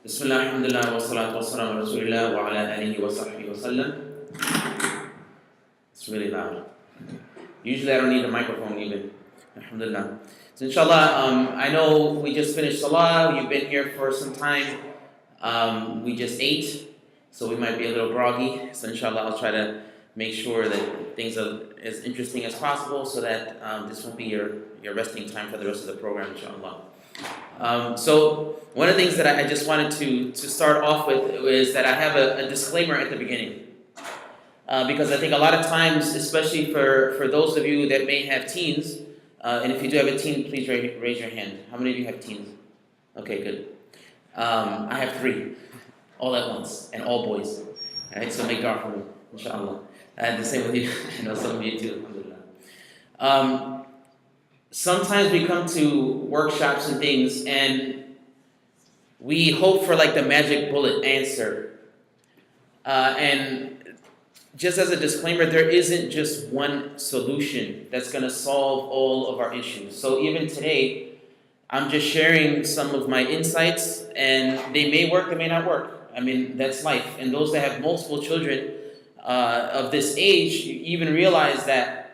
Bismillah, alhamdulillah, wa salatu wa salam ala rasulillah wa ala alihi wa sahbihi wa sallam. It's really loud. Usually I don't need a microphone even. Alhamdulillah. So inshallah, I know we just finished salah. You've been here for some time. We just ate, so we might be a little groggy. So inshallah, I'll try to make sure that things are as interesting as possible so that this won't be your resting time for the rest of the program, inshallah. So one of the things that I just wanted to start off with is that I have a disclaimer at the beginning. Because I think a lot of times, especially for those of you that may have teens, and if you do have a teen, please raise your hand. How many of you have teens? Okay, good. I have 3, all at once, and all boys. All right, so make dua for me, inshallah. And the same with you. I know some of you too, alhamdulillah. Sometimes we come to workshops and things, and we hope for like the magic bullet answer. And just as a disclaimer, there isn't just one solution that's going to solve all of our issues. So even today, I'm just sharing some of my insights, and they may work, they may not work. I mean, that's life. And those that have multiple children of this age, you even realize that,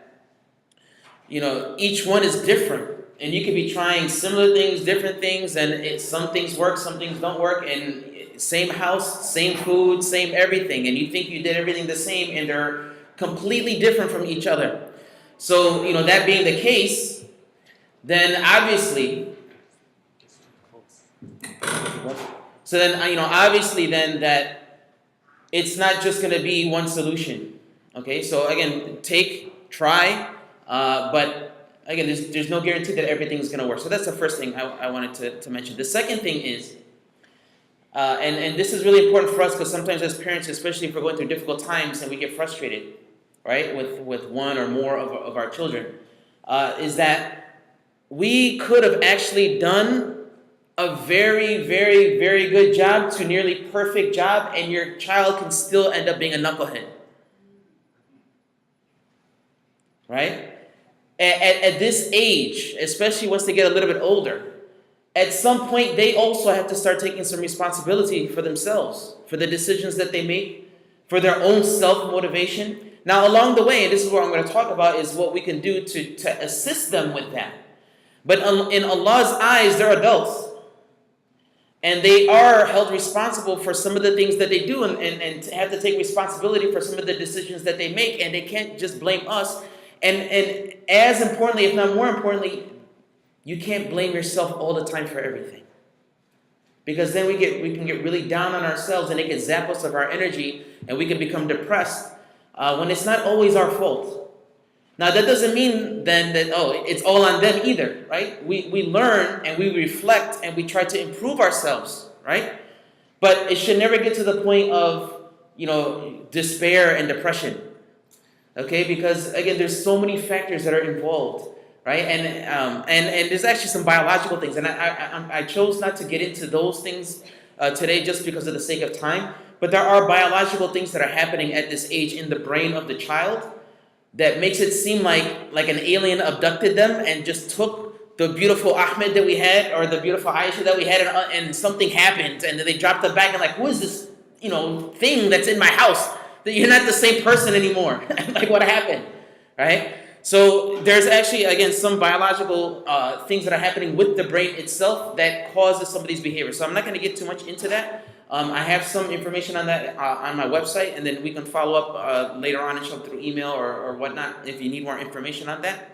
you know, each one is different. And you could be trying similar things, different things, and some things work, some things don't work, and same house, same food, same everything, and you think you did everything the same, and they're completely different from each other. So, you know, that being the case, then obviously, obviously then that it's not just going to be one solution. Okay, so again, try, but again, there's no guarantee that everything's going to work. So that's the first thing I wanted to mention. The second thing is, and this is really important for us because sometimes as parents, especially if we're going through difficult times and we get frustrated, right, with one or more of our children, is that we could have actually done a very, very, very good job to nearly perfect job, and your child can still end up being a knucklehead. Right? At this age, especially once they get a little bit older, at some point they also have to start taking some responsibility for themselves, for the decisions that they make, for their own self-motivation. Now along the way, and this is what I'm going to talk about, is what we can do to assist them with that. But in Allah's eyes, they're adults. And they are held responsible for some of the things that they do, and have to take responsibility for some of the decisions that they make, and they can't just blame us. And as importantly, if not more importantly, you can't blame yourself all the time for everything. Because then we can get really down on ourselves, and it can zap us of our energy, and we can become depressed when it's not always our fault. Now that doesn't mean then that, it's all on them either, right? We learn and we reflect and we try to improve ourselves, right? But it should never get to the point of, despair and depression. Okay, because again, there's so many factors that are involved, right? And there's actually some biological things, and I chose not to get into those things today just because of the sake of time. But there are biological things that are happening at this age in the brain of the child that makes it seem like an alien abducted them and just took the beautiful Ahmed that we had, or the beautiful Aisha that we had, and something happened, and then they dropped them back and who is this, thing that's in my house? That you're not the same person anymore. Like, what happened, right? So there's actually, again, some biological things that are happening with the brain itself that causes some of these behaviors. So I'm not going to get too much into that. I have some information on that on my website, and then we can follow up later on through email or whatnot if you need more information on that.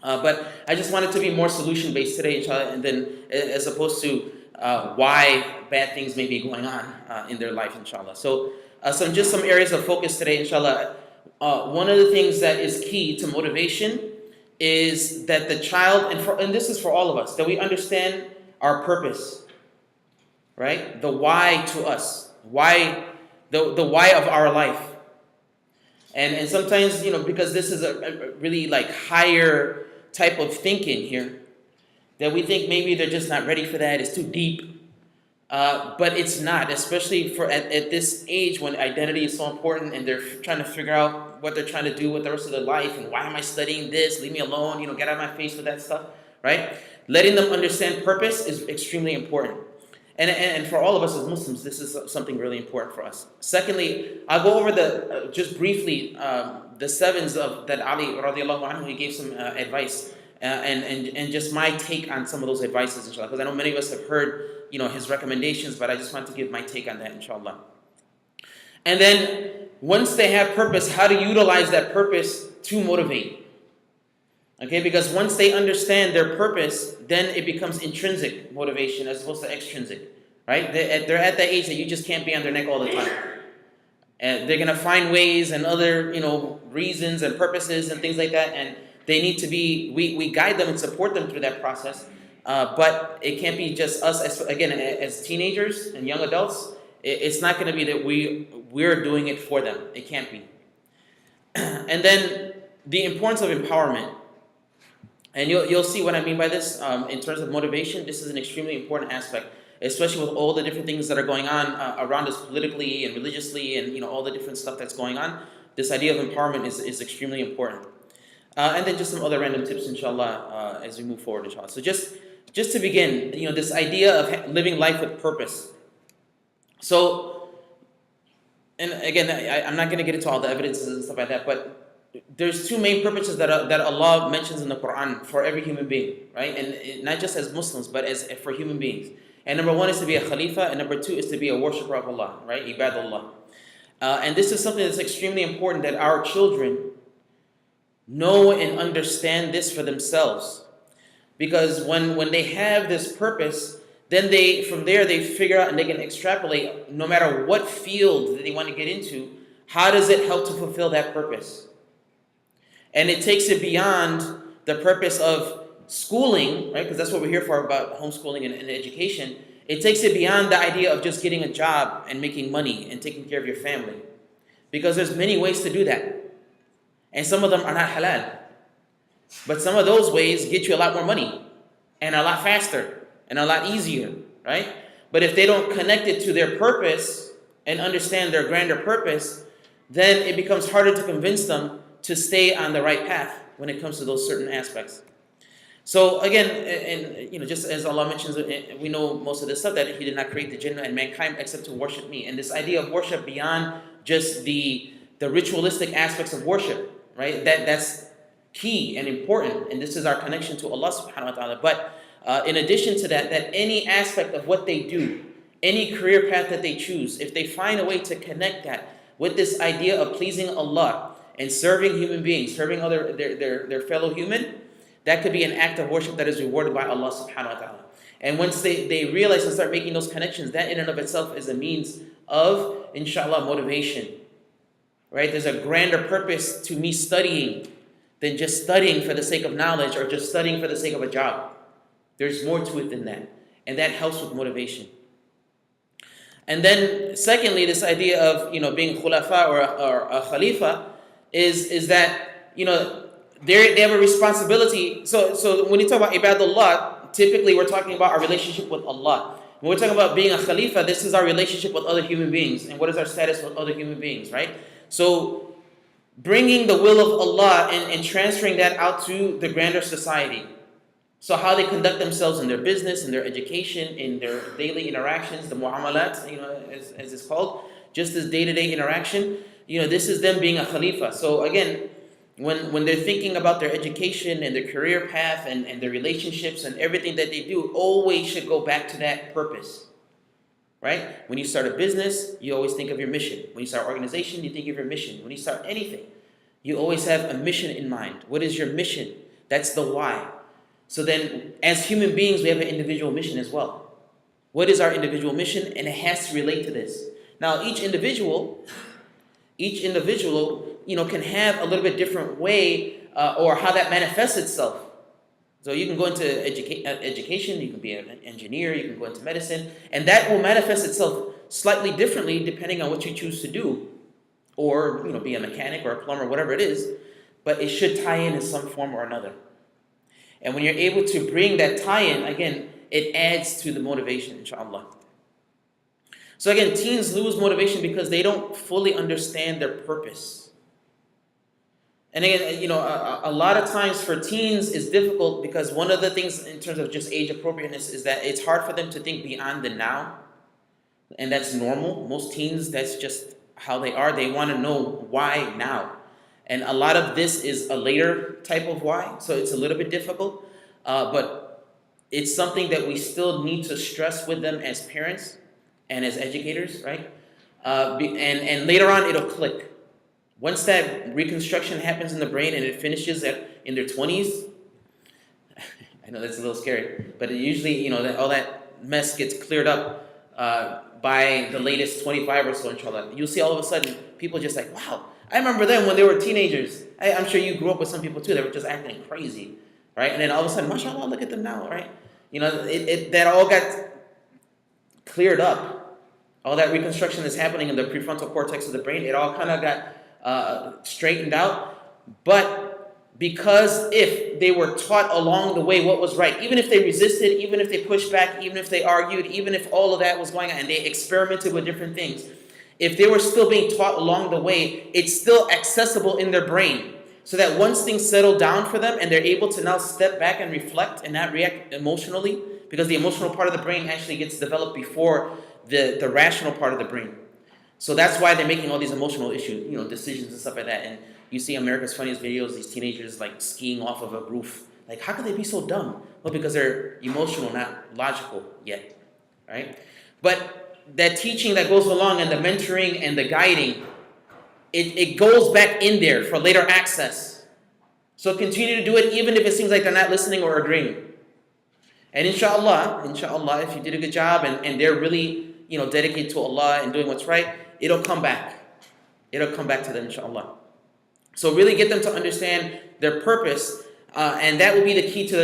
But I just wanted to be more solution-based today, inshallah, and then as opposed to why bad things may be going on in their life, inshallah. So just some areas of focus today, inshallah. One of the things that is key to motivation is that the child, and this is for all of us, that we understand our purpose, right? The why to us, the why of our life. And sometimes, because this is a really higher type of thinking here, that we think maybe they're just not ready for that, it's too deep. But it's not, especially at this age when identity is so important and they're trying to figure out what they're trying to do with the rest of their life, and why am I studying this? Leave me alone, get out of my face with that stuff, right? Letting them understand purpose is extremely important. And for all of us as Muslims, this is something really important for us. Secondly, I'll go over just briefly the sevens of that Ali radiallahu anhu, he gave some advice and just my take on some of those advices, inshallah, because I know many of us have heard his recommendations, but I just want to give my take on that, inshallah. And then once they have purpose, how to utilize that purpose to motivate. Okay, because once they understand their purpose, then it becomes intrinsic motivation as opposed to extrinsic, right? They're at that age that you just can't be on their neck all the time. And they're going to find ways and other, reasons and purposes and things like that, and they need to be, we guide them and support them through that process, but it can't be just us, as teenagers and young adults. It's not going to be that we're doing it for them. It can't be. And then the importance of empowerment. And you'll see what I mean by this in terms of motivation. This is an extremely important aspect, especially with all the different things that are going on around us politically and religiously, and all the different stuff that's going on. This idea of empowerment is extremely important. And then just some other random tips, inshallah, as we move forward, inshallah. So just to begin, this idea of living life with purpose. So, and again, I'm not going to get into all the evidences and stuff like that, but there's two main purposes that Allah mentions in the Quran for every human being, right? And not just as Muslims, but as for human beings. And number one is to be a Khalifa, and number two is to be a worshipper of Allah, right? Ibadullah. And this is something that's extremely important, that our children know and understand this for themselves. Because when they have this purpose, then from there they figure out and they can extrapolate, no matter what field that they want to get into, how does it help to fulfill that purpose? And it takes it beyond the purpose of schooling, right? Because that's what we're here for, about homeschooling and education. It takes it beyond the idea of just getting a job and making money and taking care of your family. Because there's many ways to do that. And some of them are not halal. But some of those ways get you a lot more money and a lot faster and a lot easier, right? But if they don't connect it to their purpose and understand their grander purpose, then it becomes harder to convince them to stay on the right path when it comes to those certain aspects. So again, and just as Allah mentions, we know most of this stuff, that He did not create the jinn and mankind except to worship Me. And this idea of worship beyond just the ritualistic aspects of worship, right? That's key and important, and this is our connection to Allah subhanahu wa ta'ala. But in addition to that any aspect of what they do, any career path that they choose, if they find a way to connect that with this idea of pleasing Allah and serving human beings, serving their fellow human, that could be an act of worship that is rewarded by Allah subhanahu wa ta'ala. And once they realize and start making those connections, that in and of itself is a means of, inshallah, motivation. Right? There's a grander purpose to me studying than just studying for the sake of knowledge or just studying for the sake of a job. There's more to it than that. And that helps with motivation. And then secondly, this idea of being khulafa or a khalifa is that they have a responsibility. So when you talk about ibadullah, typically we're talking about our relationship with Allah. When we're talking about being a khalifa, this is our relationship with other human beings, and what is our status with other human beings, right? So bringing the will of Allah and transferring that out to the grander society. So how they conduct themselves in their business, in their education, in their daily interactions, the mu'amalat, as it's called, just this day-to-day interaction, this is them being a khalifa. So again, when they're thinking about their education and their career path and their relationships and everything that they do, always should go back to that purpose. Right? When you start a business, you always think of your mission. When you start an organization, you think of your mission. When you start anything, you always have a mission in mind. What is your mission? That's the why. So then, as human beings, we have an individual mission as well. What is our individual mission? And it has to relate to this. Now, each individual, can have a little bit different way or how that manifests itself. So you can go into education, you can be an engineer, you can go into medicine, and that will manifest itself slightly differently depending on what you choose to do, or be a mechanic or a plumber, whatever it is, but it should tie in some form or another. And when you're able to bring that tie-in, again, it adds to the motivation, inshallah. So again, teens lose motivation because they don't fully understand their purpose. And again, a lot of times for teens is difficult because one of the things in terms of just age appropriateness is that it's hard for them to think beyond the now, and that's normal. Most teens, that's just how they are. They want to know why now, and a lot of this is a later type of why, so it's a little bit difficult. But it's something that we still need to stress with them as parents and as educators, right? And later on, it'll click. Once that reconstruction happens in the brain and it finishes in their 20s, I know that's a little scary, but usually, all that mess gets cleared up by the latest 25 or so, inshallah. You'll see all of a sudden people just like, wow, I remember them when they were teenagers. I'm sure you grew up with some people too that were just acting crazy, right? And then all of a sudden, mashallah, look at them now, right? That all got cleared up. All that reconstruction that's happening in the prefrontal cortex of the brain, it all kind of got straightened out. But because if they were taught along the way what was right, even if they resisted, even if they pushed back, even if they argued, even if all of that was going on and they experimented with different things, if they were still being taught along the way, it's still accessible in their brain, so that once things settle down for them and they're able to now step back and reflect and not react emotionally, because the emotional part of the brain actually gets developed before the rational part of the brain. So that's why they're making all these emotional decisions and stuff like that. And you see America's Funniest Videos, these teenagers like skiing off of a roof. Like, how could they be so dumb? Well, because they're emotional, not logical yet, right? But that teaching that goes along and the mentoring and the guiding, it goes back in there for later access. So continue to do it even if it seems like they're not listening or agreeing. And inshallah, if you did a good job and they're really, dedicated to Allah and doing what's right, it'll come back. It'll come back to them, inshallah. So really get them to understand their purpose, and that will be the key to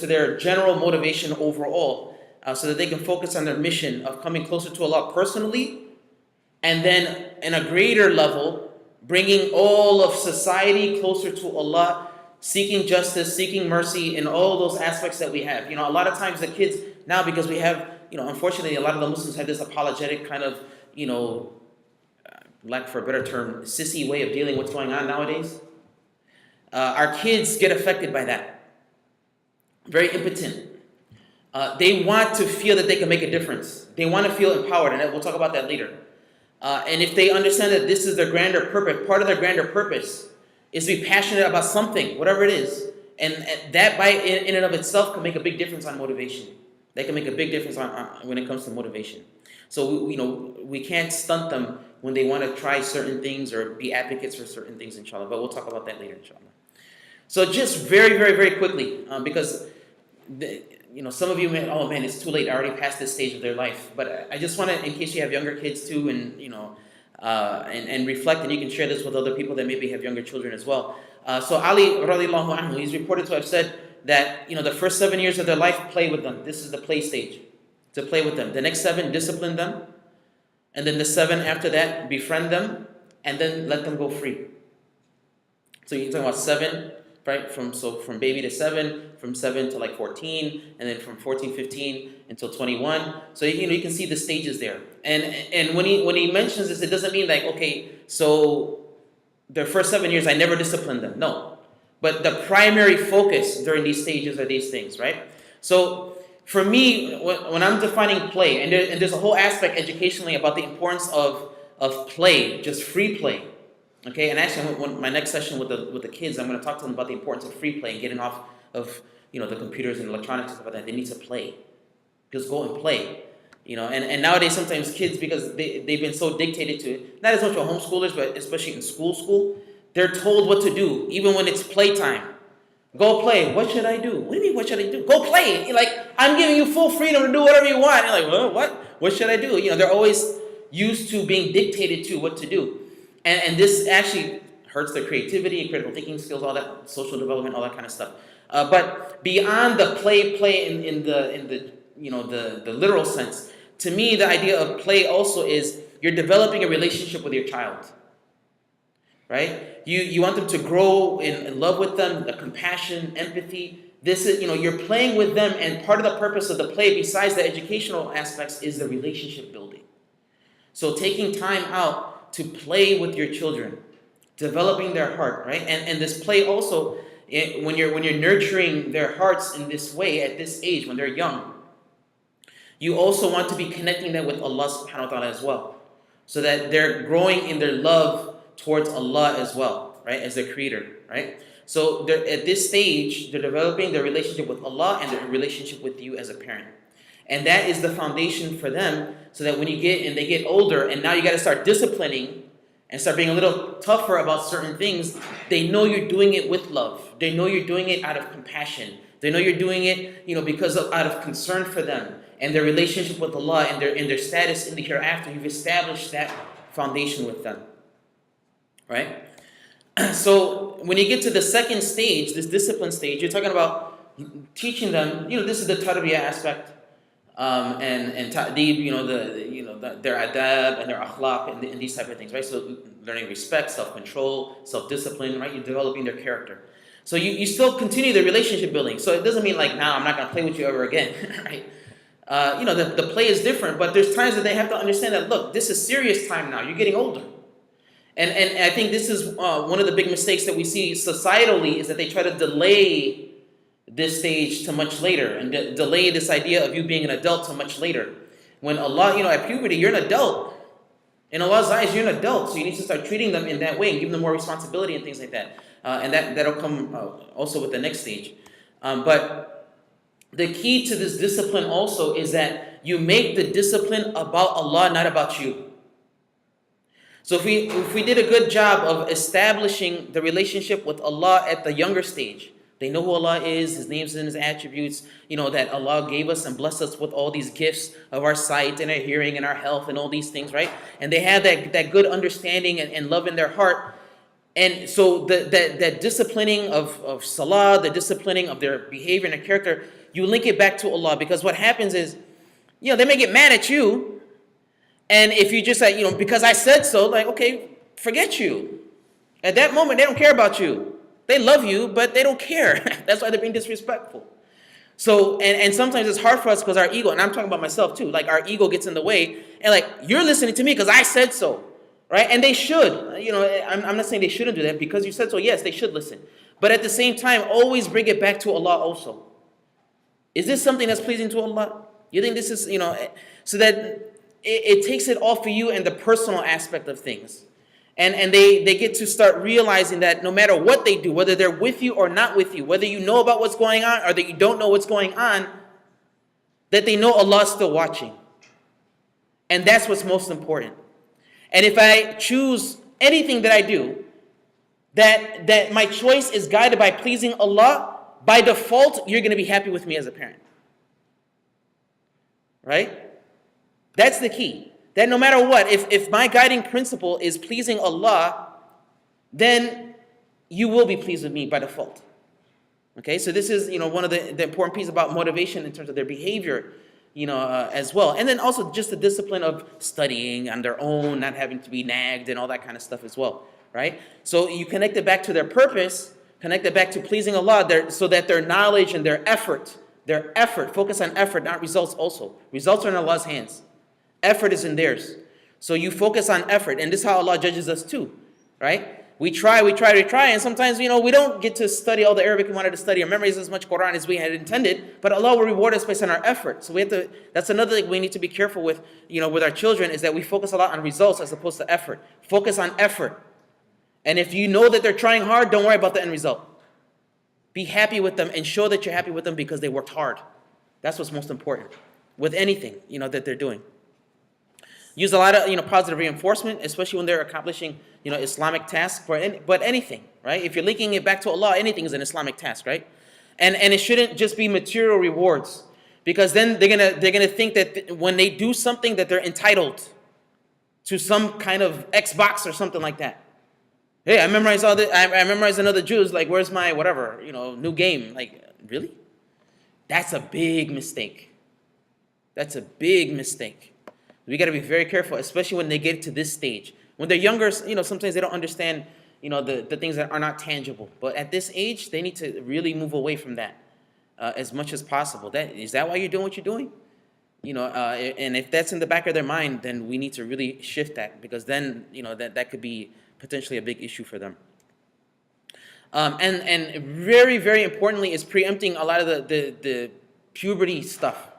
their general motivation overall, so that they can focus on their mission of coming closer to Allah personally, and then in a greater level, bringing all of society closer to Allah, seeking justice, seeking mercy in all those aspects that we have. A lot of times the kids now, because we have, unfortunately, a lot of the Muslims have this apologetic kind of, lack for a better term, sissy way of dealing with what's going on nowadays. Our kids get affected by that. Very impotent. They want to feel that they can make a difference. They want to feel empowered, and we'll talk about that later. And if they understand that this is their grander purpose, part of their grander purpose is to be passionate about something, whatever it is, and that by in and of itself can make a big difference on motivation. That can make a big difference when it comes to motivation. So we can't stunt them when they want to try certain things or be advocates for certain things, inshallah. But we'll talk about that later, inshallah. So just very, very, very quickly, because some of you may, oh man, it's too late. I already passed this stage of their life. But I just want to, in case you have younger kids too, and and reflect, and you can share this with other people that maybe have younger children as well. So Ali, radiallahu anhu, he's reported to have said that the first 7 years of their life, play with them. This is the play stage, to play with them. The next 7, discipline them, and then the 7 after that, befriend them, and then let them go free. So you're talking about 7, right? From baby to 7, from 7 to like 14, and then from 14, 15 until 21. So you can see the stages there. And when he mentions this, it doesn't mean like, okay, so the first 7 years I never disciplined them. No. But the primary focus during these stages are these things, right? So for me, when I'm defining play, and there's a whole aspect educationally about the importance of play, just free play. Okay, and actually, my next session with the kids, I'm going to talk to them about the importance of free play and getting off of the computers and electronics and stuff like that. They need to play. Just go and play. And nowadays sometimes kids, because they've been so dictated to it, not as much with homeschoolers, but especially in school, they're told what to do, even when it's playtime. Go play. What should I do? What do you mean, what should I do? Go play. You're like, I'm giving you full freedom to do whatever you want. You're like, well, what? What should I do? They're always used to being dictated to what to do. And this actually hurts their creativity, critical thinking skills, all that, social development, all that kind of stuff. But beyond the play in the literal sense, to me, the idea of play also is you're developing a relationship with your child. Right? You want them to grow in love with them, the compassion, empathy. This is, you're playing with them, and part of the purpose of the play, besides the educational aspects, is the relationship building. So taking time out to play with your children, developing their heart, right? And this play also, when you're nurturing their hearts in this way at this age, when they're young, you also want to be connecting them with Allah subhanahu wa ta'ala as well, so that they're growing in their love towards Allah as well, right, as their creator, right? So they're, at this stage, they're developing their relationship with Allah and their relationship with you as a parent. And that is the foundation for them, so that when they get older, and now you got to start disciplining and start being a little tougher about certain things, they know you're doing it with love. They know you're doing it out of compassion. They know you're doing it, out of concern for them and their relationship with Allah and their status in the hereafter. You've established that foundation with them, right? So when you get to the second stage, this discipline stage, you're talking about teaching them. This is the tarbiyah aspect, and ta'deeb, their adab and their akhlaq and these type of things, right? So learning respect, self-control, self-discipline, right? You're developing their character. So you still continue the relationship building. So it doesn't mean like, now I'm not going to play with you ever again, right? The play is different, but there's times that they have to understand that, look, this is serious time now. You're getting older. And I think this is one of the big mistakes that we see societally, is that they try to delay this stage to much later, and delay this idea of you being an adult to much later. When Allah, at puberty, you're an adult. In Allah's eyes, you're an adult, so you need to start treating them in that way and give them more responsibility and things like that. And that'll come also with the next stage. But the key to this discipline also is that you make the discipline about Allah, not about you. So if we did a good job of establishing the relationship with Allah at the younger stage, they know who Allah is, His names and His attributes, that Allah gave us and blessed us with all these gifts of our sight and our hearing and our health and all these things, right? And they have that good understanding and love in their heart. And so that disciplining of salah, the disciplining of their behavior and their character, you link it back to Allah. Because what happens is, they may get mad at you. And if you just say, because I said so, like, okay, forget you. At that moment, they don't care about you. They love you, but they don't care. That's why they're being disrespectful. So, and sometimes it's hard for us because our ego, and I'm talking about myself too, like our ego gets in the way. And like, you're listening to me because I said so, right? And they should. I'm not saying they shouldn't do that. Because you said so, yes, they should listen. But at the same time, always bring it back to Allah also. Is this something that's pleasing to Allah? You think this is, so that it takes it off of you and the personal aspect of things. And they get to start realizing that no matter what they do, whether they're with you or not with you, whether you know about what's going on or that you don't know what's going on, that they know Allah is still watching. And that's what's most important. And if I choose anything that I do, that my choice is guided by pleasing Allah, by default, you're going to be happy with me as a parent. Right? That's the key. That no matter what, if my guiding principle is pleasing Allah, then you will be pleased with me by default. Okay, so this is one of the important pieces about motivation in terms of their behavior, as well. And then also just the discipline of studying on their own, not having to be nagged and all that kind of stuff as well, right? So you connect it back to their purpose, connect it back to pleasing Allah, so that their knowledge and their effort, focus on effort, not results also. Results are in Allah's hands. Effort is in theirs. So you focus on effort. And this is how Allah judges us too, right? We try, and sometimes, we don't get to study all the Arabic we wanted to study or memorize as much Quran as we had intended, but Allah will reward us based on our effort. So that's another thing we need to be careful with, with our children, is that we focus a lot on results as opposed to effort. Focus on effort. And if you know that they're trying hard, don't worry about the end result. Be happy with them and show that you're happy with them because they worked hard. That's what's most important with anything, that they're doing. Use a lot of positive reinforcement, especially when they're accomplishing Islamic tasks, but anything, right? If you're linking it back to Allah, anything is an Islamic task, right? And it shouldn't just be material rewards, because then they're gonna think that when they do something that they're entitled to some kind of Xbox or something like that. Hey, I memorized all this. I memorized another Jews. Like, where's my whatever new game? Like, really? That's a big mistake. That's a big mistake. We got to be very careful, especially when they get to this stage. When they're younger, sometimes they don't understand, the things that are not tangible. But at this age, they need to really move away from that as much as possible. Is that why you're doing what you're doing? And if that's in the back of their mind, then we need to really shift that, because then, that could be potentially a big issue for them. And very, very importantly is preempting a lot of the puberty stuff,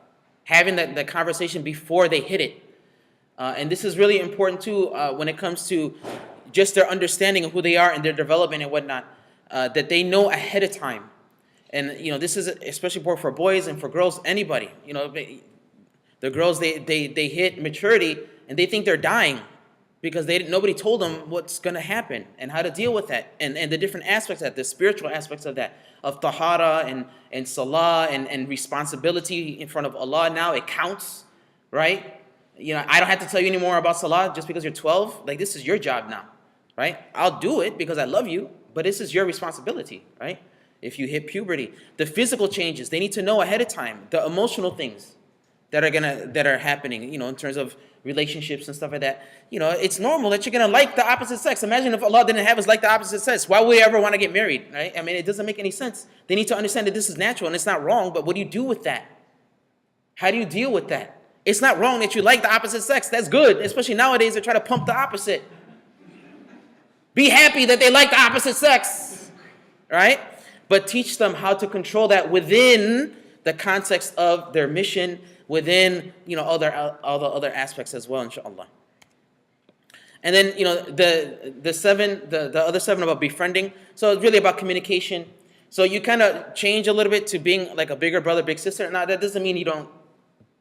having the conversation before they hit it. And this is really important too when it comes to just their understanding of who they are and their development and whatnot, that they know ahead of time. And this is especially important for boys and for girls, anybody. The girls, they hit maturity and they think they're dying because nobody told them what's going to happen and how to deal with that, and the different aspects of that, the spiritual aspects of that, of tahara and salah and responsibility in front of Allah. Now it counts, right? I don't have to tell you any more about salah just because you're 12. Like, this is your job now, right? I'll do it because I love you, but this is your responsibility, right? If you hit puberty, the physical changes, they need to know ahead of time, the emotional things that are happening, in terms of relationships and stuff like that. It's normal that you're gonna like the opposite sex. Imagine if Allah didn't have us like the opposite sex. Why would we ever want to get married, right? I mean, it doesn't make any sense. They need to understand that this is natural and it's not wrong, but what do you do with that? How do you deal with that? It's not wrong that you like the opposite sex. That's good, especially nowadays they try to pump the opposite. Be happy that they like the opposite sex, right? But teach them how to control that within the context of their mission, within all the other aspects as well, inshallah. And then the other seven about befriending. So it's really about communication. So you kind of change a little bit to being like a bigger brother, big sister. Now that doesn't mean you don't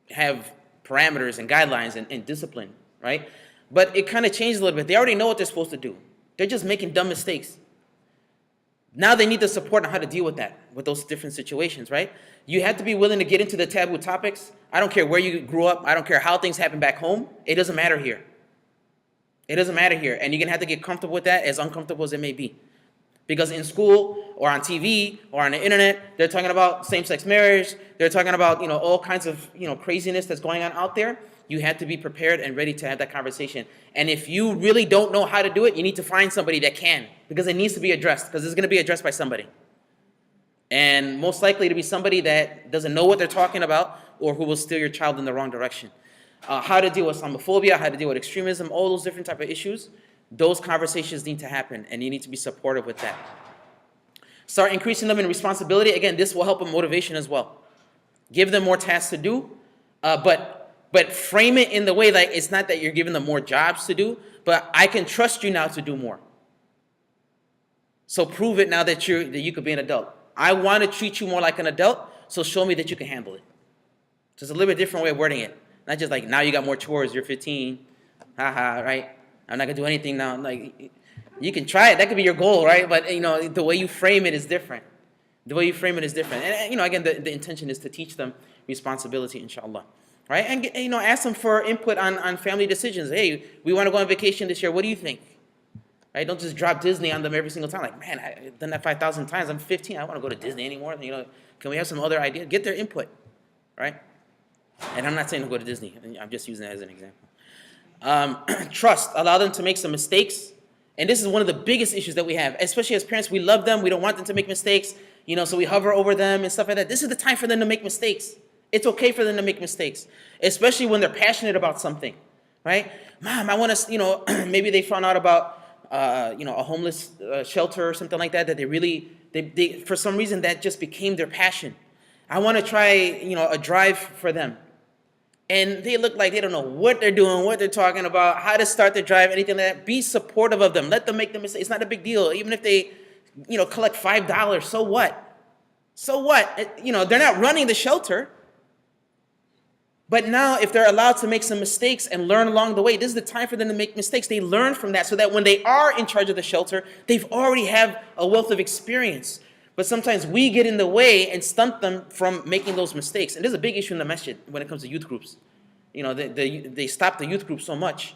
have parameters and guidelines and discipline, right? But it kind of changes a little bit. They already know what they're supposed to do. They're just making dumb mistakes. Now they need the support on how to deal with that, with those different situations, right? You have to be willing to get into the taboo topics. I don't care where you grew up. I don't care how things happen back home. It doesn't matter here. It doesn't matter here. And you're going to have to get comfortable with that, as uncomfortable as it may be. Because in school or on TV or on the internet, they're talking about same-sex marriage. They're talking about, all kinds of, craziness that's going on out there. You have to be prepared and ready to have that conversation. And if you really don't know how to do it, you need to find somebody that can, because it needs to be addressed, because it's going to be addressed by somebody. And most likely to be somebody that doesn't know what they're talking about or who will steer your child in the wrong direction. How to deal with Islamophobia, how to deal with extremism, all those different type of issues, those conversations need to happen, and you need to be supportive with that. Start increasing them in responsibility. Again, this will help with motivation as well. Give them more tasks to do, but frame it in the way like it's not that you're giving them more jobs to do, but I can trust you now to do more. So prove it now that you could be an adult. I want to treat you more like an adult, so show me that you can handle it. So it's a little bit different way of wording it. Not just like, now you got more chores, you're 15, haha, right? I'm not going to do anything now. Like, you can try it. That could be your goal, right? But, the way you frame it is different. The way you frame it is different. And, again, the intention is to teach them responsibility, inshallah. Right? And, ask them for input on family decisions. Hey, we want to go on vacation this year. What do you think? Right? Don't just drop Disney on them every single time. Like, man, I've done that 5,000 times. I'm 15. I don't want to go to Disney anymore. Can we have some other idea? Get their input. Right? And I'm not saying to go to Disney. I'm just using that as an example. Trust. Allow them to make some mistakes. And this is one of the biggest issues that we have. Especially as parents, we love them. We don't want them to make mistakes. So we hover over them and stuff like that. This is the time for them to make mistakes. It's okay for them to make mistakes, especially when they're passionate about something, right? Mom, I want to, maybe they found out about, a homeless shelter or something like that, that they for some reason that just became their passion. I want to try, a drive for them. And they look like they don't know what they're doing, what they're talking about, how to start the drive, anything like that. Be supportive of them. Let them make the mistake. It's not a big deal. Even if they, collect $5, so what? So what? They're not running the shelter. But now, if they're allowed to make some mistakes and learn along the way, this is the time for them to make mistakes. They learn from that so that when they are in charge of the shelter, they've already have a wealth of experience. But sometimes we get in the way and stunt them from making those mistakes. And there's a big issue in the masjid when it comes to youth groups. They stop the youth group so much.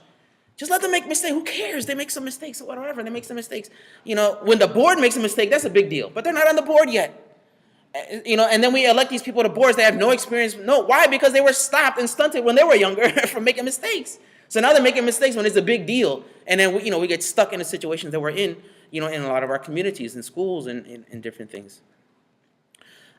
Just let them make mistakes. Who cares? They make some mistakes or whatever. They make some mistakes. When the board makes a mistake, that's a big deal. But they're not on the board yet. And then we elect these people to boards. They have no experience. No, why? Because they were stopped and stunted when they were younger from making mistakes. So now they're making mistakes when it's a big deal. And then we get stuck in the situations that we're in, in a lot of our communities and schools and different things.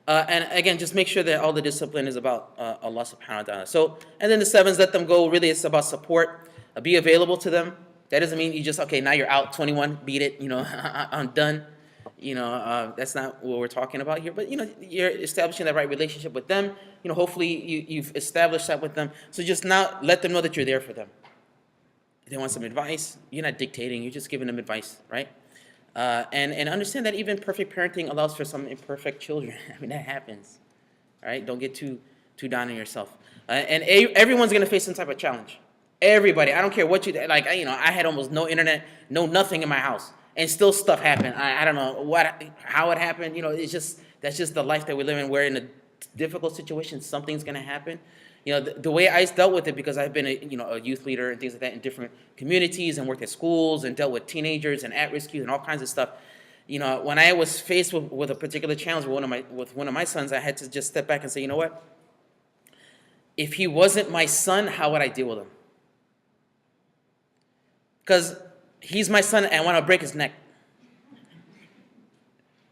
And again, just make sure that all the discipline is about Allah subhanahu wa ta'ala. So, and then the sevens, let them go. Really, it's about support. Be available to them. That doesn't mean you just, okay, now you're out, 21, beat it, I'm done. That's not what we're talking about here. But, you're establishing that right relationship with them. Hopefully you've established that with them. So just now let them know that you're there for them. If they want some advice, you're not dictating, you're just giving them advice, right? And understand that even perfect parenting allows for some imperfect children. I mean, that happens, all right? Don't get too down on yourself. And everyone's going to face some type of challenge. Everybody. I don't care what you, like, I had almost no internet, no nothing in my house, and still stuff happened. I don't know how it happened. That's just the life that we live in. We're in a difficult situation. Something's going to happen. The way I dealt with it, because I've been a youth leader and things like that in different communities and worked at schools and dealt with teenagers and at-risk youth and all kinds of stuff. When I was faced with a particular challenge with one of my sons, I had to just step back and say, you know what? If he wasn't my son, how would I deal with him? Because he's my son and I want to break his neck.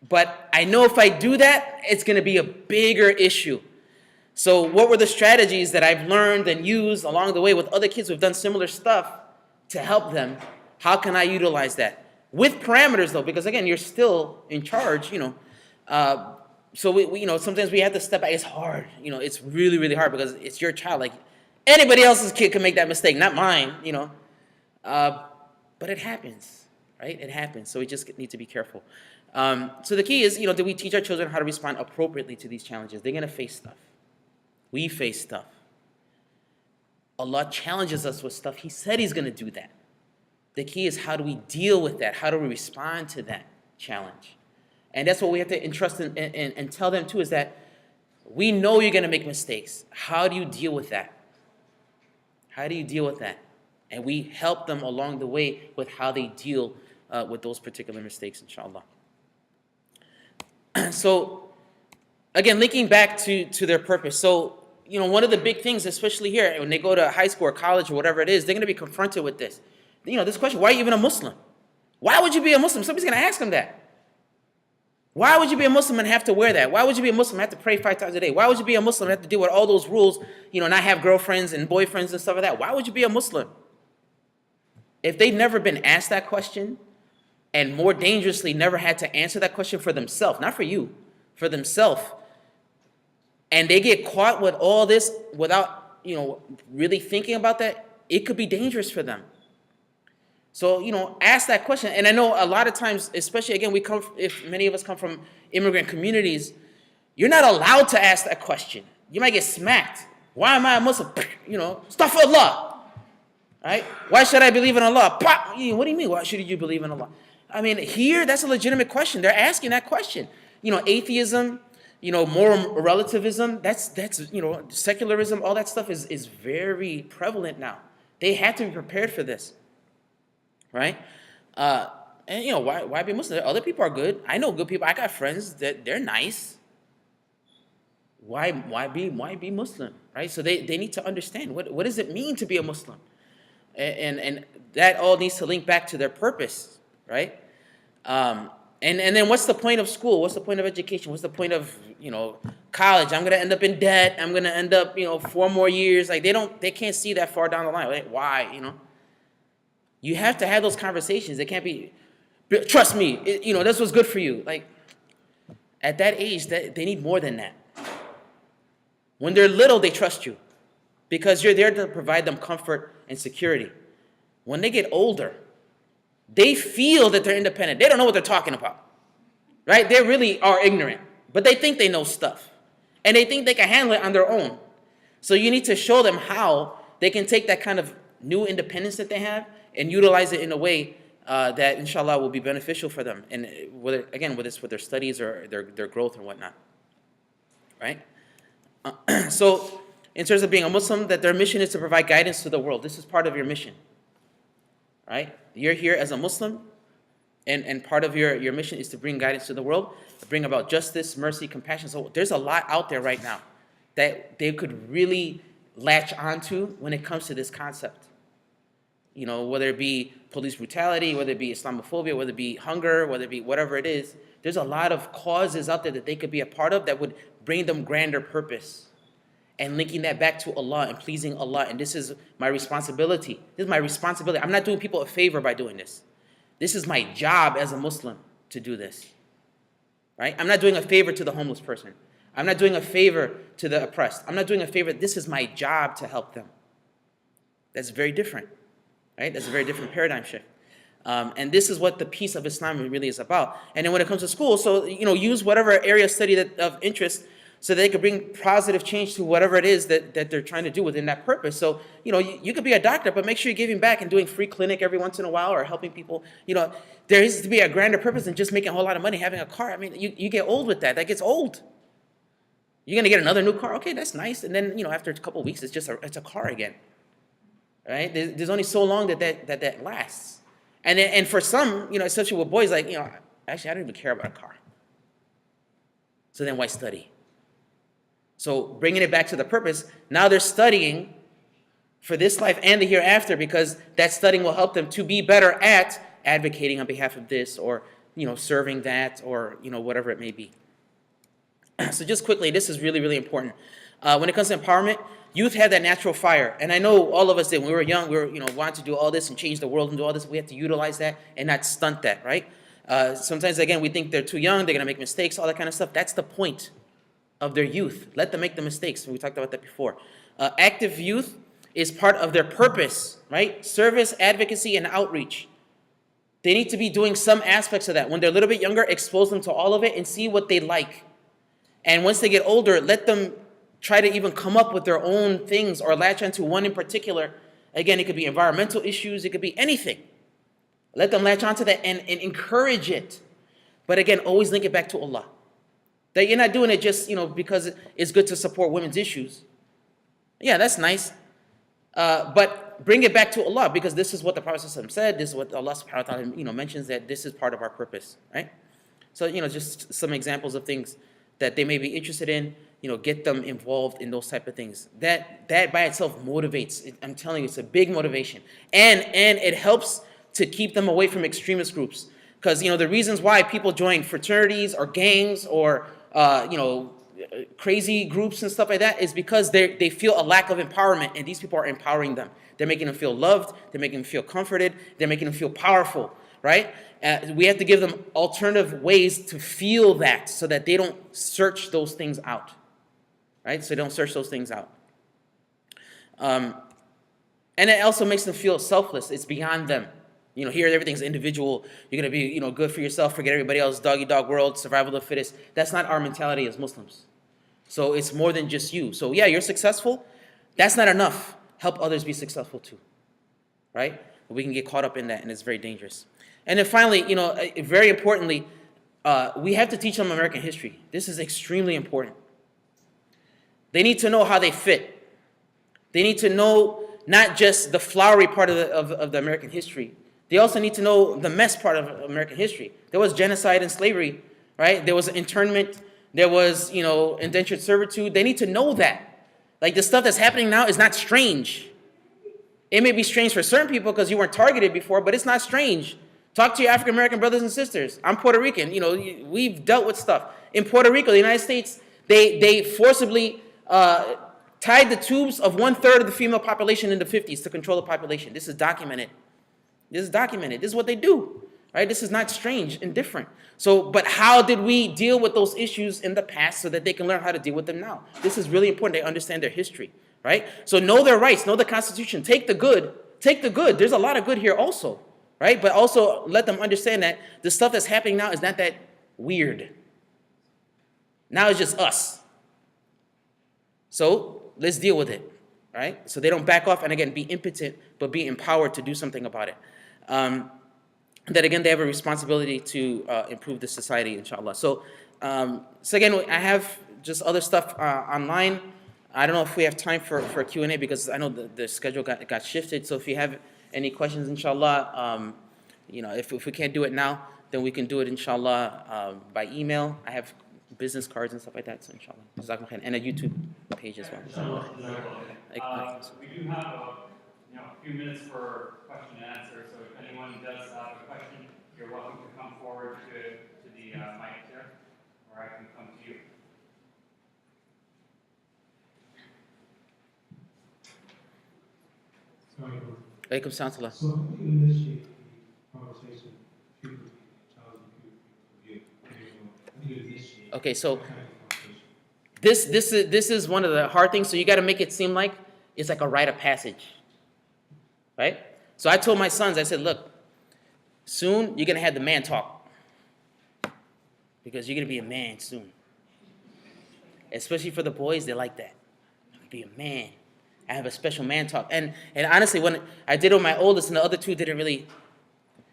But I know if I do that, it's going to be a bigger issue. So what were the strategies that I've learned and used along the way with other kids who've done similar stuff to help them? How can I utilize that? With parameters, though, because, again, you're still in charge, So we sometimes we have to step back. It's hard. It's really, really hard because it's your child. Like, anybody else's kid can make that mistake, not mine, But it happens, right? It happens. So we just need to be careful. So the key is, do we teach our children how to respond appropriately to these challenges? They're going to face stuff. We face stuff. Allah challenges us with stuff. He said He's going to do that. The key is, how do we deal with that? How do we respond to that challenge? And that's what we have to entrust and tell them too, is that we know you're going to make mistakes. How do you deal with that? How do you deal with that? And we help them along the way with how they deal with those particular mistakes, inshallah. So, again, linking back to their purpose. So, one of the big things, especially here, when they go to high school or college or whatever it is, they're going to be confronted with this. This question, why are you even a Muslim? Why would you be a Muslim? Somebody's going to ask them that. Why would you be a Muslim and have to wear that? Why would you be a Muslim and have to pray 5 times a day? Why would you be a Muslim and have to deal with all those rules, not have girlfriends and boyfriends and stuff like that? Why would you be a Muslim? If they've never been asked that question, and more dangerously, never had to answer that question for themselves, not for you, for themselves, and they get caught with all this without, really thinking about that, it could be dangerous for them. So, ask that question. And I know a lot of times, especially, again, if many of us come from immigrant communities, you're not allowed to ask that question. You might get smacked. Why am I a Muslim? Astaghfirullah. Right? Why should I believe in Allah? What do you mean, why should you believe in Allah? I mean, here, that's a legitimate question. They're asking that question. Atheism, moral relativism, that's secularism, all that stuff is very prevalent now. They had to be prepared for this. Right? And why be Muslim? Other people are good. I know good people. I got friends that they're nice. Why be Muslim? Right? So they need to understand what does it mean to be a Muslim? And that all needs to link back to their purpose, right? And then what's the point of school? What's the point of education? What's the point of college? I'm gonna end up in debt. I'm gonna end up 4 more years. Like they can't see that far down the line. Like, why? You have to have those conversations. It can't be, trust me, this was good for you. Like, at that age, they need more than that. When they're little, they trust you because you're there to provide them comfort and security. When they get older, they feel that they're independent. They don't know what they're talking about, right? They really are ignorant, but they think they know stuff, and they think they can handle it on their own. So you need to show them how they can take that kind of new independence that they have and utilize it in a way that, inshallah, will be beneficial for them. And whether it's with their studies or their growth and whatnot, right? So in terms of being a Muslim, that their mission is to provide guidance to the world. This is part of your mission, right? You're here as a Muslim, and part of your mission is to bring guidance to the world, to bring about justice, mercy, compassion. So there's a lot out there right now that they could really latch onto when it comes to this concept. Whether it be police brutality, whether it be Islamophobia, whether it be hunger, whether it be whatever it is, there's a lot of causes out there that they could be a part of that would bring them grander purpose. and linking that back to Allah and pleasing Allah. And this is my responsibility. This is my responsibility. I'm not doing people a favor by doing this. This is my job as a Muslim to do this. Right? I'm not doing a favor to the homeless person. I'm not doing a favor to the oppressed. I'm not doing a favor. This is my job to help them. That's very different. Right? That's a very different paradigm shift. And this is what the peace of Islam really is about. And then when it comes to school, so use whatever area of study of interest so they can bring positive change to whatever it is that they're trying to do within that purpose. So you could be a doctor, but make sure you're giving back and doing free clinic every once in a while or helping people. There needs to be a grander purpose than just making a whole lot of money, having a car. I mean, you get old with that. That gets old. You're gonna get another new car. Okay, that's nice. And then after a couple of weeks, it's a car again. Right? There's only so long that lasts. And for some, especially with boys, actually, I don't even care about a car. So then why study? So bringing it back to the purpose, now they're studying for this life and the hereafter because that studying will help them to be better at advocating on behalf of this or, serving that or, whatever it may be. So just quickly, this is really, really important. When it comes to empowerment, youth have that natural fire. And I know all of us did. When we were young, we were, wanted to do all this and change the world and do all this. We have to utilize that and not stunt that, right? Sometimes, again, we think they're too young. They're going to make mistakes, all that kind of stuff. That's the point of their youth. Let them make the mistakes. We talked about that before. Active youth is part of their purpose, right? Service, advocacy, and outreach. They need to be doing some aspects of that. When they're a little bit younger, expose them to all of it and see what they like. And once they get older, let them try to even come up with their own things or latch onto one in particular. Again, it could be environmental issues. It could be anything. Let them latch onto that and encourage it. But again, always link it back to Allah. That you're not doing it just, because it's good to support women's issues. Yeah, that's nice. But bring it back to Allah because this is what the Prophet ﷺ said. This is what Allah subhanahu wa ta'ala, mentions that this is part of our purpose, right? So, just some examples of things that they may be interested in, get them involved in those type of things. That by itself motivates. I'm telling you, it's a big motivation. And it helps to keep them away from extremist groups. Because, the reasons why people join fraternities or gangs or, crazy groups and stuff like that is because they feel a lack of empowerment, and these people are empowering them. They're making them feel loved. They're making them feel comforted. They're making them feel powerful, right? We have to give them alternative ways to feel that so that they don't search those things out, right? So they don't search those things out. And it also makes them feel selfless. It's beyond them. Here everything's individual. You're going to be, good for yourself, forget everybody else, dog-eat-dog world, survival of the fittest. That's not our mentality as Muslims. So it's more than just you. So yeah, you're successful. That's not enough. Help others be successful too, right? But we can get caught up in that, and it's very dangerous. And then finally, very importantly, we have to teach them American history. This is extremely important. They need to know how they fit. They need to know not just the flowery part of the American history. They also need to know the mess part of American history. There was genocide and slavery, right? There was internment. There was, indentured servitude. They need to know that. Like the stuff that's happening now is not strange. It may be strange for certain people because you weren't targeted before, but it's not strange. Talk to your African American brothers and sisters. I'm Puerto Rican. We've dealt with stuff. In Puerto Rico, the United States, they forcibly tied the tubes of 1/3 of the female population in the 50s to control the population. This is documented. This is what they do. Right? This is not strange and different. So, but how did we deal with those issues in the past so that they can learn how to deal with them now? This is really important. They understand their history, right? So know their rights, know the Constitution. Take the good. Take the good. There's a lot of good here also, right? But also let them understand that the stuff that's happening now is not that weird. Now it's just us. So let's deal with it, right? So they don't back off and, again, be impotent, but be empowered to do something about it. That again, they have a responsibility to improve the society, inshallah. So again, I have just other stuff online. I don't know if we have time for a Q&A because I know the schedule got shifted. So if you have any questions, inshallah, if we can't do it now, then we can do it, inshallah, by email. I have business cards and stuff like that, so inshallah. Jazakumullah khair. And a YouTube page as well. We do have a few minutes for question and answer, so if anyone does have a question, you're welcome to come forward to the mic here, or I can come to you. Alaikum salam. So how do you initiate the conversation puberty, childhood puberty? How do you initiate Okay, so that kind of conversation? this is one of the hard things. So you got to make it seem like it's like a rite of passage, right? So I told my sons, I said, look, soon you're gonna have the man talk because you're gonna be a man soon. Especially for the boys, they like that. Be a man. I have a special man talk. And honestly, when I did it with my oldest and the other two didn't really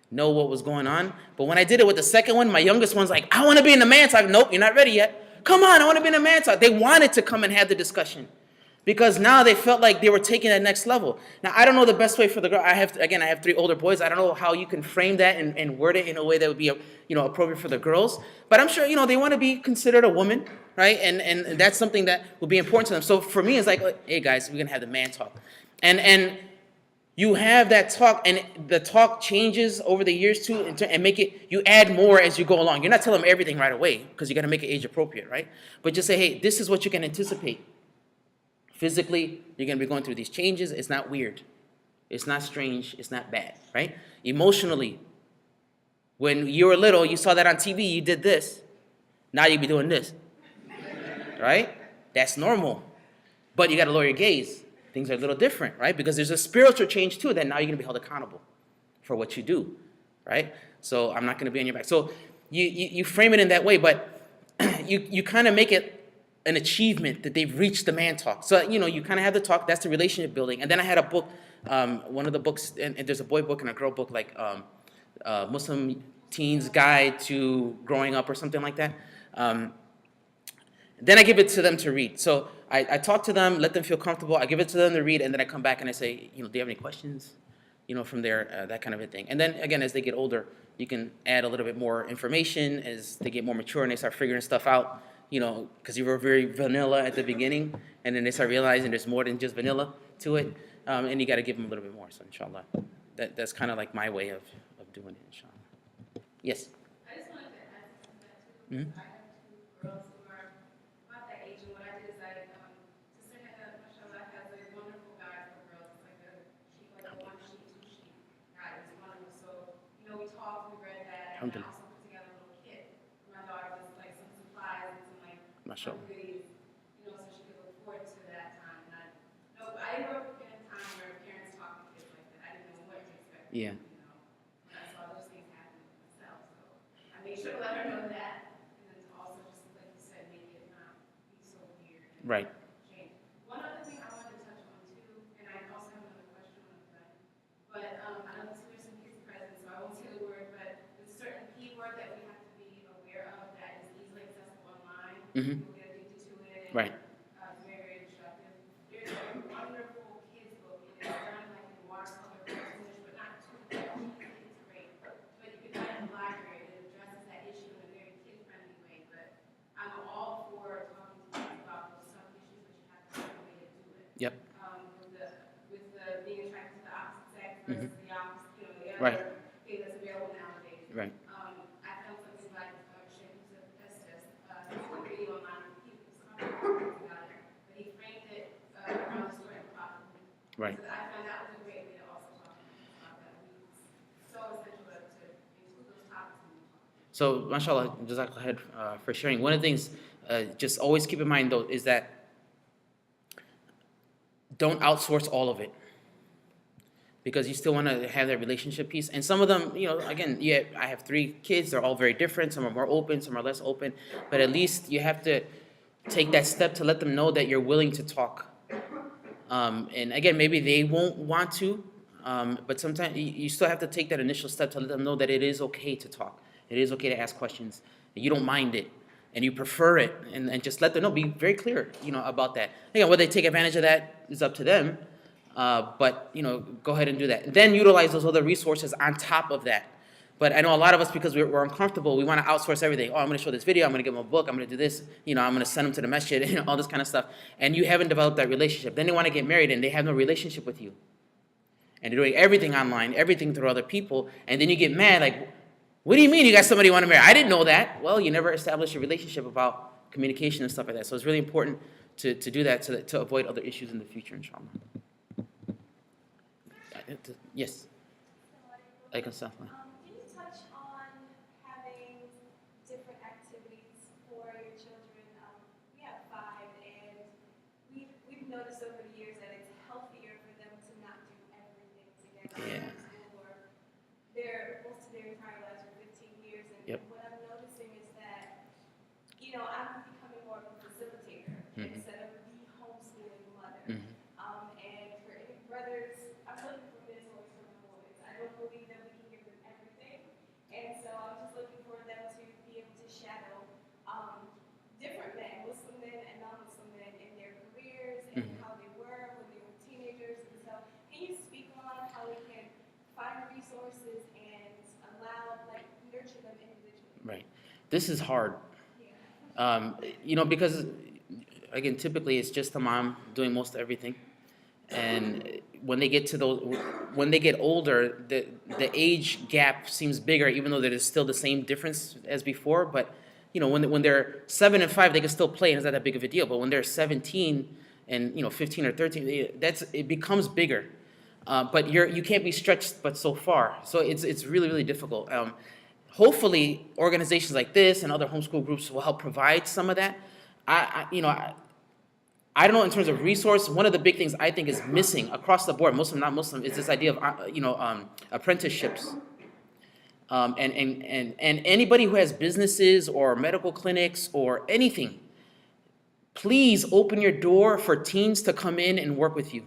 know what was going on. But when I did it with the second one, my youngest one's like, I want to be in the man talk. Nope, you're not ready yet. Come on, I want to be in the man talk. They wanted to come and have the discussion because now they felt like they were taking that next level. Now, I don't know the best way for the girl. I have 3 older boys. I don't know how you can frame that and word it in a way that would be, appropriate for the girls. But I'm sure, they want to be considered a woman, right? And that's something that will be important to them. So for me, it's like, hey, guys, we're going to have the man talk. And you have that talk, and the talk changes over the years too, and you add more as you go along. You're not telling them everything right away because you got to make it age appropriate, right? But just say, hey, this is what you can anticipate. Physically, you're going to be going through these changes. It's not weird. It's not strange. It's not bad, right? Emotionally, when you were little, you saw that on TV, you did this. Now you be doing this, right? That's normal. But you got to lower your gaze. Things are a little different, right? Because there's a spiritual change too that now you're going to be held accountable for what you do, right? So I'm not going to be on your back. So you frame it in that way, but you kind of make it an achievement that they've reached the man talk. So, you kind of have the talk, that's the relationship building. And then I had a book, one of the books, and there's a boy book and a girl book, like Muslim Teens Guide to Growing Up or something like that. Then I give it to them to read. So I talk to them, let them feel comfortable. I give it to them to read, and then I come back and I say, do you have any questions? From there, that kind of a thing. And then, again, as they get older, you can add a little bit more information as they get more mature and they start figuring stuff out. Because you were very vanilla at the beginning, and then they start realizing there's more than just vanilla to it, and you got to give them a little bit more. So, inshallah, that's kind of like my way of doing it, inshallah. Yes? I just wanted to add something to that, too. Mm-hmm. I have 2 girls who are about that age, and what I did is Sister Hannah, mashallah, has a wonderful guide for girls. It's like a 1-sheet, 2-sheet guide. It's wonderful. So, we talked, we read that, and I also put together a little kit for my daughter with like some supplies and some Mashallah. goodies, so she could look forward to that time. And I grew up in a time where parents talked to kids like that. I didn't know what to expect. Yeah. When I saw those things happen myself, so I made sure to let her know that, and then to also just like you said, make it not be so weird. And Right. change. One other thing I wanted to touch on too, and I also have another question on that, but I know there's some kids present, so I won't say the word, but there's a certain keyword that we have to be aware of that is easily accessible online. Mm-hmm. People get addicted to it. And, Right. it's very, very destructive. There's a wonderful kids book. It is done like in watercolor cartoonish, but not too easy to read. But you can find it in the library. It addresses that issue in a very kid-friendly way. But I'm all for talking to kids about those tough issues, but you have to find a way to do it. Yep. With the being attracted to the opposite sex versus the opposite, the other Right. thing that's available nowadays. Right. I found something like Shaykh Yusuf Estes, a video online with people about it, but he framed it around the story of prophet. Right. So I found that was a great way to also talk about that. It's so essential to include those topics when we talk. So, mashallah, jazakallah khair for sharing. One of the things, just always keep in mind, though, is that don't outsource all of it. Because you still want to have that relationship piece. And some of them, again, I have 3 kids. They're all very different. Some are more open, some are less open. But at least you have to take that step to let them know that you're willing to talk. And again, maybe they won't want to, but sometimes you still have to take that initial step to let them know that it is okay to talk. It is okay to ask questions. And you don't mind it. And you prefer it. And just let them know. Be very clear, about that. Again, whether they take advantage of that is up to them. But go ahead and do that. Then utilize those other resources on top of that. But I know a lot of us, because we're uncomfortable, we want to outsource everything. Oh, I'm going to show this video. I'm going to give them a book. I'm going to do this. I'm going to send them to the masjid. All this kind of stuff. And you haven't developed that relationship. Then they want to get married and they have no relationship with you. And they're doing everything online, everything through other people. And then you get mad, like, what do you mean you got somebody you want to marry? I didn't know that. Well, you never established a relationship about communication and stuff like that. So it's really important to do that to avoid other issues in the future, inshallah. Yes, I can stop. Can you touch on having different activities for your children? We have 5, and we've noticed over the years that it's healthier for them to not do everything together. Yeah. In school, or most of their entire lives are 15 years, and Yep. what I'm noticing is that, I'm becoming more of a facilitator instead of the homeschooling mother. And for any brothers, I'm looking for mentors for my boys. I don't believe that we can give them everything. And so I'm just looking for them to be able to shadow different men, Muslim men and non-Muslim men, in their careers and how they were when they were teenagers. And so can you speak on how we can find resources and nurture them individually? Right. This is hard. Yeah. Because again, typically it's just the mom doing most everything, and when they get older, the age gap seems bigger, even though there is still the same difference as before. But when they're 7 and 5, they can still play, and it's not that big of a deal. But when they're 17 and 15 or 13, it becomes bigger. But you can't be stretched but so far. So it's really, really difficult. Hopefully, organizations like this and other homeschool groups will help provide some of that. I don't know in terms of resource. One of the big things I think is missing across the board, Muslim, not Muslim, is this idea of apprenticeships. And anybody who has businesses or medical clinics or anything, please open your door for teens to come in and work with you.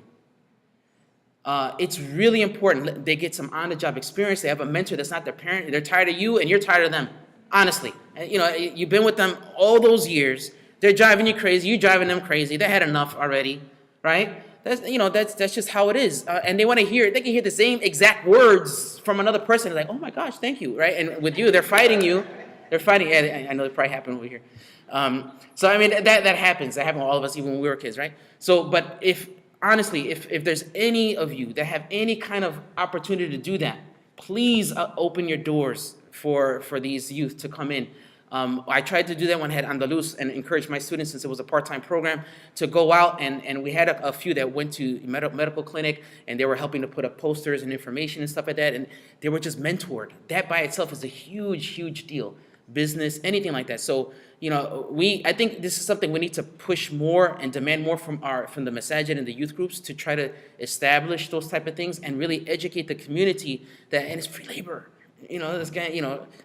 It's really important. They get some on-the-job experience. They have a mentor that's not their parent. They're tired of you, and you're tired of them. Honestly, you've been with them all those years. They're driving you crazy. You're driving them crazy. They had enough already, right? That's just how it is. And they want to hear. They can hear the same exact words from another person. They're like, oh my gosh, thank you, right? And with you, they're fighting you. They're fighting. I know it probably happened over here. So I mean that happens. That happened to all of us, even when we were kids, right? So, but honestly, if there's any of you that have any kind of opportunity to do that, please open your doors for these youth to come in. I tried to do that when I had Andalus and encouraged my students, since it was a part-time program, to go out, and we had a few that went to medical clinic, and they were helping to put up posters and information and stuff like that, and they were just mentored. That by itself is a huge, huge deal. Business, anything like that. So, I think this is something we need to push more and demand more from the masajid and the youth groups, to try to establish those type of things and really educate the community and it's free labor. This guy,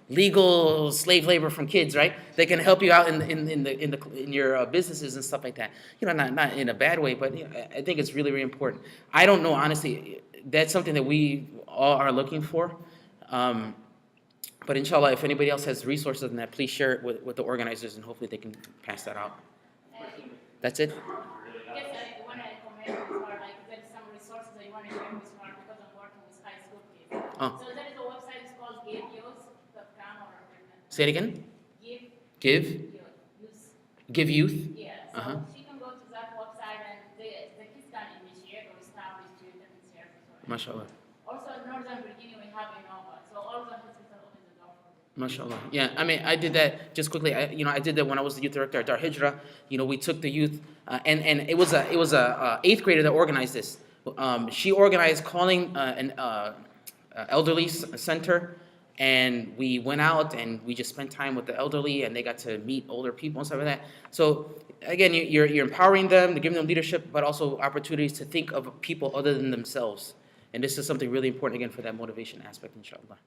legal slave labor from kids, right? They can help you out in your businesses and stuff like that. Not in a bad way, but I think it's really, really important. I don't know, honestly. That's something that we all are looking for. But inshallah, if anybody else has resources on that, please share it with the organizers, and hopefully they can pass that out. That's it? Yes, I want to comment as well, there's some resources I want to share with her because I'm working with high school kids. Oh. So there is a website, it's called giveyours.com or Say it again? Give Youth? Give youth? Yeah, so she can go to that website and the kids can initiate or establish student service. MashaAllah. Also in Northern Virginia we have Innova, so all the hospital opens the door for them. MashaAllah. Yeah, I mean, I did that just quickly. I did that when I was the youth director at Dar Hijra. We took the youth, and it was a 8th grader that organized this. She organized calling an elderly center, and we went out and we just spent time with the elderly, and they got to meet older people and stuff like that. So again, you're empowering them, to giving them leadership, but also opportunities to think of people other than themselves. And this is something really important, again, for that motivation aspect, inshallah.